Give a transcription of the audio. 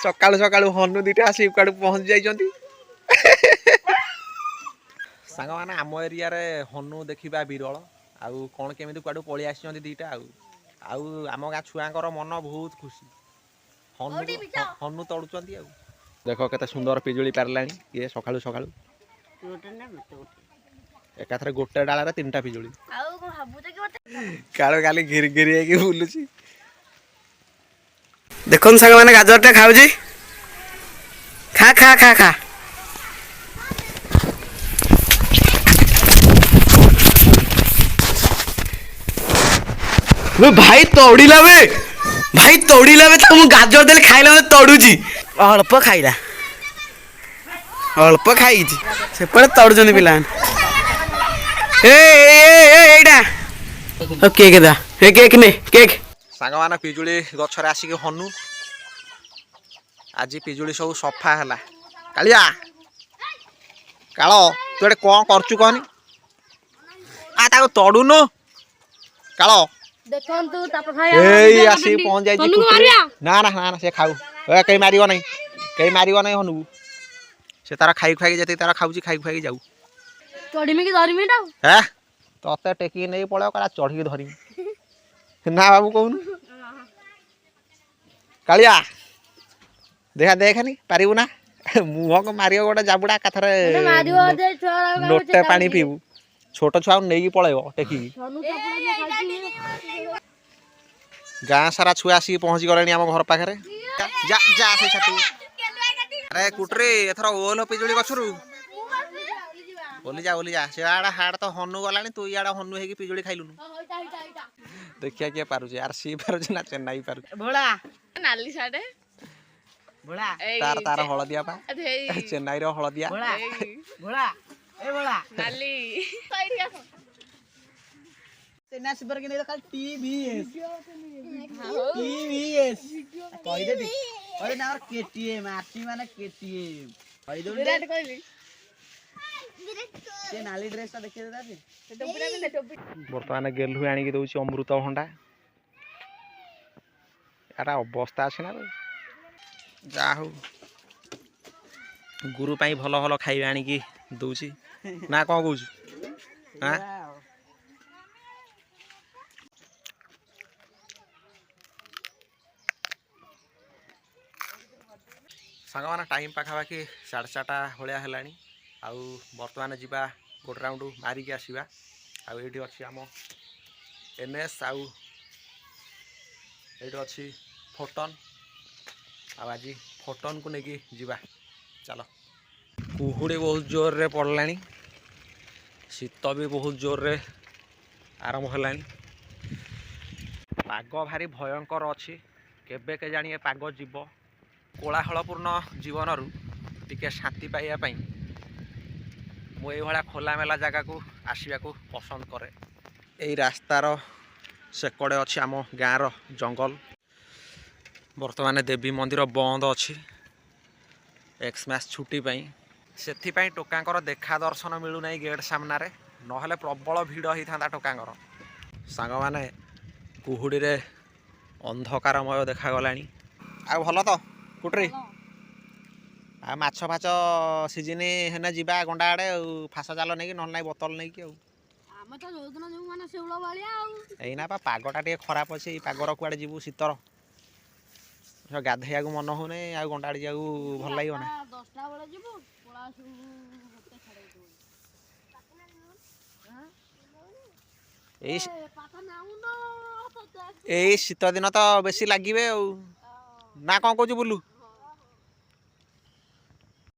सकाळू सकाळू हनु दीटा आसी कुआडे पहुंच जाइछंती सांग माने आम एरिया रे हनु देखिबा विरल आउ कोन केमिति कुआडे पळि आछंती दीटा आउ आम गा छुआंकर मन बहुत खुशी हनु तड़ुचंती आउ देखो केते सुंदर पिजुली पारलानी ये सकाळू सकाळू एकाथरे गोटे डाला रे तीनटा पिजुली कालो काली घिर घिर के बुलुची देखन संग माने गाजरटा खाउजी खा खा खा खा वे भाई तोड़ीला बे तो मु गाजर देले खाइला मते तोड़ुची अल्प खाइला अल्प खाइची से पड़े तोड़जनी पिला ए एडा ओ केक दा ए केक ने केक सांग माने पिजुली गछरे आसी के हनु आज पिजुली सब सफा हला कालिया कालो तू एटे कोन करचु कहनी आ ताको तोड़ुनो कालो देखन तू ताप भाई एई आसी पहुंच जाई छी ना ना ना से खाऊ ए कई मारियो नहीं हनु से तारा खाई खाई जति तारा खाउची खाई खाई जाऊ तोड़ी में की धरी में हैं तते टेकी नहीं पळो कला चढ़ी के धरी ना बाबू कहूनु कालिया देखा देखनी पारिबु ना मुह को मारियो गोटे जाबुडा काथरे नोटे पानी पीबू छोट छुआ नहीं पळेबो टेकी गाँ सारा छुआ आसी पहुँची गले आम घर पाखे जा जा से छतु अरे कुटरे एथर ओल पिजुली गछरु ओली जा से आड़ा हाड़ तो हनु गलानी तू इड़ा हनु हेकी पिजुली खाइलुनु देखिया के पारुजे आरसी पारुजे ना चेन्नई पारुजे भोला नाली साडे भोला तार तार हळदिया पा चेन्नई रो हळदिया भोला भोला ए भोला नाली तेना सिबर के नहीं कल टीवीएस कहि दे अरे ना केटीएम आरती माने केटीएम कहि दो विराट कोहली से नाली ड्रेस ता देखि देता से टोपी में टोपी बर्तमान गेलु आनी के दउची अमृत भंडा यारा अवस्था अछि ना जा हो गुरु पाई भलो भलो खाइबा आनी की दउची ना को कहू हां सांग माना टाइम पाखापाखि 4:30 भलिया हेलानी आउ बर्तमान जीवा गोटे राउंड मारिकी आसवा आउ ये अच्छी आम एनएस आउ ये अच्छी फोटन आज फोटन को लेकिन जीवा चल कुहुड़ी बहुत जोर रे पड़ला शीत भी बहुत जोर रे आरंभ है पाग भारी भयंकर अच्छी केबे के जानी पाग जीव कोलाहलपूर्ण जीवन रु टिके शांति पाइबापी मुझे खोला मेला जगह को आसवा को पसंद करे यही रास्तार सेकड़े अच्छी आम गाँव जंगल बर्तमान देवी मंदिर बंद अच्छी एक्समास छुट्टी से टोकांकर देखा दर्शन मिलूना गेट सामना रे नहले प्रबल भिड़ होता टोकांकर सांग माने कुहुड़ी रे अंधकारमय देखागला आ भल तो कुटरी आ माछ फाछ सीजन हेने जीवा गंडा आड़े फास जाल नहीं ना बोतल नहीं एना पा पागटा टे खराब अच्छे पागर कुआड़े जीवु शीतर गाधेया मन होने आ गंडा आड़े जाऊ भल लगे ना शीत दिन तो बेसी लगे ना कौन कौच बुलू